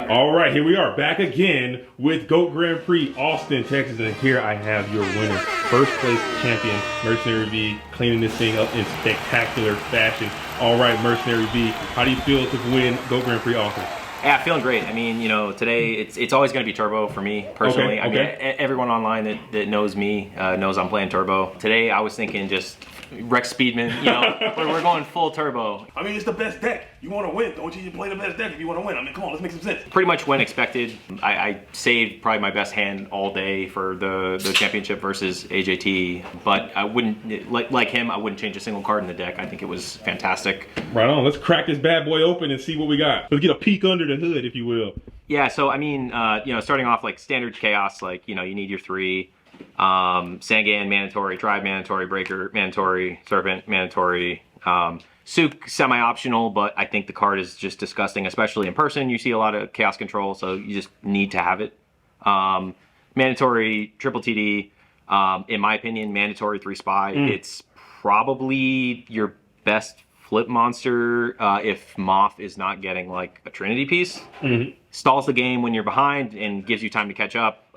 All right, here we are back again with GOAT Grand Prix, Austin, Texas, and here I have your winner, first place champion, Mercenary V, cleaning this thing up in spectacular fashion. All right, Mercenary V, how do you feel to win GOAT Grand Prix Austin? Yeah, feeling great. I mean, you know, today it's always going to be turbo for me personally. I mean, everyone online that knows me knows I'm playing turbo. Today I was thinking just Rex Speedman, you know, we're going full turbo. I mean, it's the best deck. You want to win, don't you? You play the best deck if you want to win. I mean, come on, let's make some sense. Pretty much when expected. I saved probably my best hand all day for the championship versus AJT, but I wouldn't, like him, I wouldn't change a single card in the deck. I think it was fantastic. Right on. Let's crack this bad boy open and see what we got. Let's get a peek under the hood, if you will. Yeah, so I mean, you know, starting off like standard chaos, like, you know, you need your 3. Sangan, mandatory, tribe, mandatory, breaker, mandatory, serpent, mandatory, Sook, semi-optional, but I think the card is just disgusting, especially in person. You see a lot of chaos control, so you just need to have it. Mandatory, triple TD, in my opinion, mandatory 3 spy. It's probably your best flip monster if Moth is not getting like a Trinity piece. Stalls the game when you're behind and gives you time to catch up.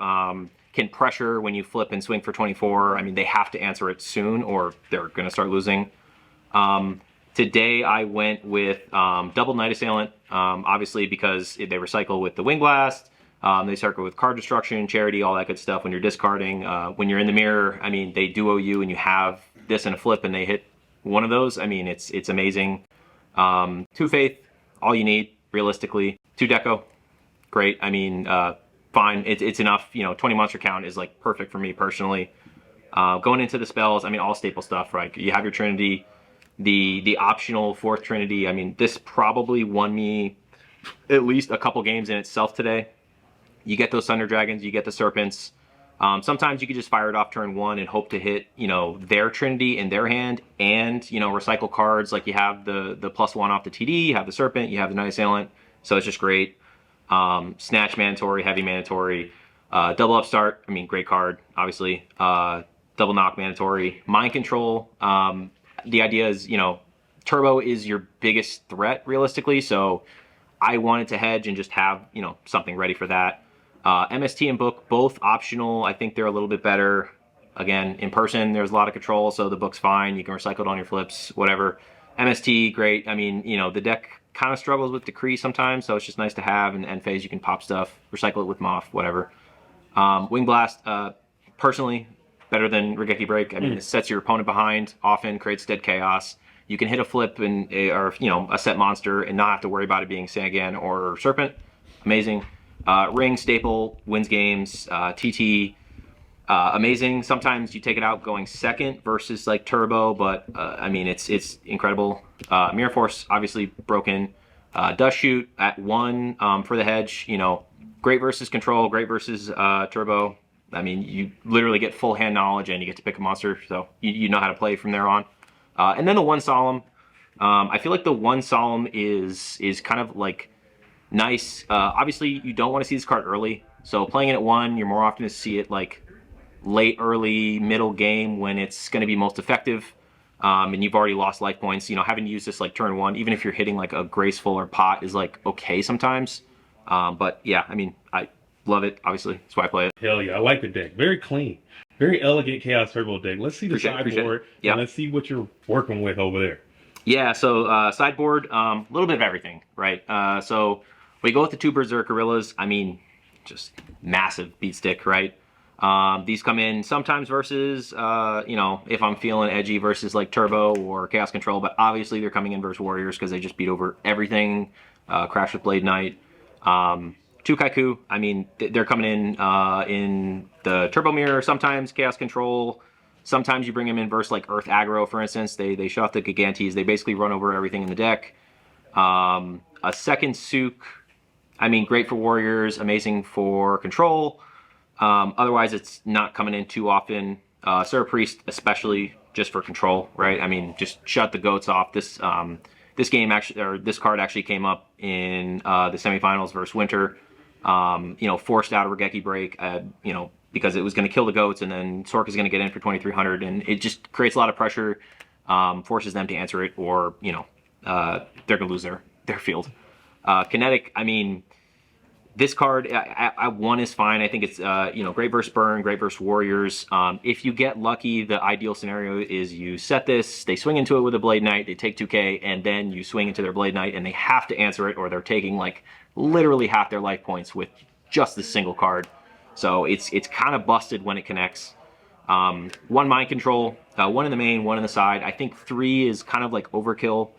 Can pressure when you flip and swing for 24. I mean, they have to answer it soon or they're going to start losing. Today I went with double Night Assailant, obviously because they recycle with the Wing Blast. They circle with card destruction, charity, all that good stuff when you're discarding. When you're in the mirror, I mean, they duo you and you have this in a flip and they hit one of those. I mean, it's amazing. 2 Faith, all you need, realistically. 2 Deco, great. I mean, fine, it's enough. You know, 20 monster count is like perfect for me personally. Going into the spells, I mean, all staple stuff, right? You have your Trinity, the optional 4th Trinity. I mean, this probably won me at least a couple games in itself today. You get those Thunder Dragons, you get the Serpents. Sometimes you could just fire it off turn 1 and hope to hit, you know, their Trinity in their hand and, you know, recycle cards. Like you have the +1 off the TD, you have the Serpent, you have the Night Assailant. So it's just great. Snatch mandatory, heavy mandatory, double upstart, I mean, great card, obviously. Double knock mandatory, mind control. The idea is, you know, turbo is your biggest threat realistically, so I wanted to hedge and just have, you know, something ready for that. MST and book, both optional. I think they're a little bit better. Again, in person, there's a lot of control, so the book's fine. You can recycle it on your flips, whatever. MST, great. I mean, you know, the deck kind of struggles with decree sometimes, so it's just nice to have. And phase, you can pop stuff, recycle it with Moth, whatever. Wing Blast, personally, better than Regeki Break. I mean, it sets your opponent behind, often creates dead chaos. You can hit a flip and or, you know, a set monster and not have to worry about it being Sangan or Serpent. Amazing. Ring, staple, wins games. TT, amazing. Sometimes you take it out going 2nd versus like turbo, but I mean, it's incredible. Mirror Force, obviously broken. Dust Shoot at 1 for the hedge. You know, great versus control, great versus turbo. I mean, you literally get full hand knowledge and you get to pick a monster, so you know how to play from there on. And then the 1 Solemn. I feel like the 1 Solemn is kind of like nice. Obviously, you don't want to see this card early, so playing it at 1, you're more often to see it like late, early, middle game when it's going to be most effective. And you've already lost life points. You know, having to use this like turn 1, even if you're hitting like a graceful or pot, is like okay sometimes. But yeah, I mean, I love it, obviously. That's why I play it. Hell yeah, I like the deck. Very clean. Very elegant Chaos Turbo deck. Let's see the sideboard. Yeah. And let's see what you're working with over there. Yeah, so sideboard, a little bit of everything, right? So we go with the 2 Berserk Gorillas. I mean, just massive beat stick, right? These come in sometimes versus, you know, if I'm feeling edgy versus like Turbo or Chaos Control, but obviously they're coming in versus Warriors because they just beat over everything. Crash with Blade Knight. 2 Kaiku, I mean, they're coming in the Turbo Mirror, sometimes Chaos Control. Sometimes you bring them in versus like Earth Aggro, for instance. They shut off the Gigantes. They basically run over everything in the deck. A 2nd Sook, I mean, great for Warriors, amazing for Control. Otherwise, it's not coming in too often. Sir Priest, especially just for control, right? I mean, just shut the goats off. This game actually, or this card actually came up in the semifinals versus Winter. You know, forced out a Regeki Break, you know, because it was going to kill the goats, and then Sork is going to get in for 2,300, and it just creates a lot of pressure, forces them to answer it, or, you know, they're going to lose their field. Kinetic, I mean, This card, one is fine. I think it's great versus burn, great versus warriors. If you get lucky, the ideal scenario is you set this, they swing into it with a Blade Knight, they take 2k, and then you swing into their Blade Knight, and they have to answer it, or they're taking like literally half their life points with just this single card. So it's kind of busted when it connects. One mind control, one in the main, one in the side. I think 3 is kind of like overkill.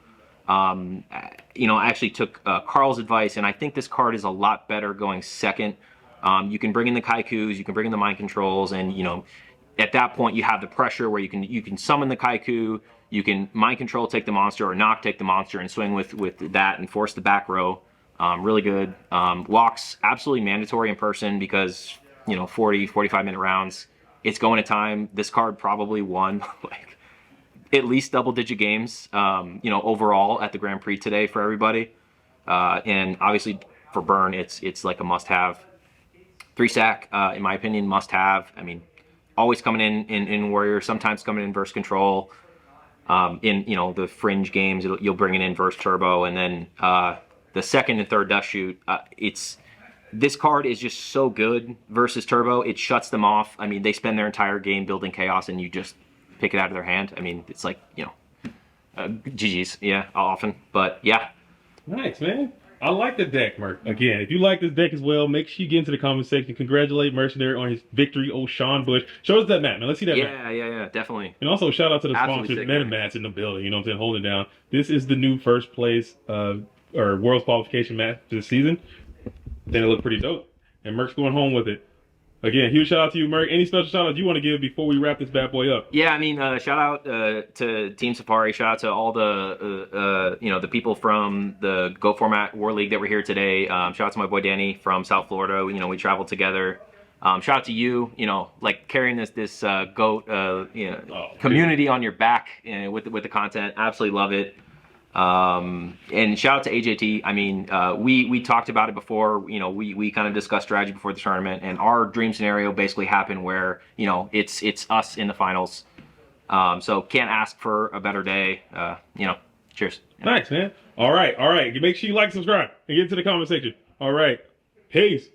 I actually took Carl's advice, and I think this card is a lot better going second. You can bring in the Kaikus, you can bring in the mind controls, and at that point you have the pressure where you can summon the Kaiku, you can mind control, take the monster, or knock, take the monster, and swing with that and force the back row. Really good. Walks absolutely mandatory in person because 40-45 minute rounds. It's going to time. This card probably won like at least double-digit games, overall at the Grand Prix today for everybody. And obviously for burn, it's like a must-have. 3-stack, in my opinion, must-have. I mean, always coming in warrior, sometimes coming in versus control. In the fringe games, you'll bring it in versus turbo, and then the second and third dust shoot. This card is just so good versus turbo. It shuts them off. I mean, they spend their entire game building chaos, and you just pick it out of their hand. I mean, it's like, GG's, yeah, often. But, yeah. Nice, man. I like the deck, Merc. Again, if you like this deck as well, make sure you get into the comment section. Congratulate Mercenary on his victory, Sean Bush. Show us that map, man. Let's see that map. Yeah, definitely. And also, shout out to the sponsors, MetaMats in the building. You know what I'm saying? Holding down. This is the new first place or World's qualification map for the season. I think it looked pretty dope. And Merc's going home with it. Again, huge shout out to you, Merc. Any special shout outs you want to give before we wrap this bad boy up? Yeah, I mean, shout out to Team Safari. Shout out to all the people from the Go Format War League that were here today. Shout out to my boy Danny from South Florida. We traveled together. Shout out to you. Like carrying this goat community on your back with the content. Absolutely love it. And shout out to AJT. I mean, we talked about it before. We kind of discussed strategy before the tournament, and our dream scenario basically happened where it's us in the finals. So can't ask for a better day. Cheers. Nice, man. All right. Make sure you like, subscribe, and get into the comment section. All right, peace.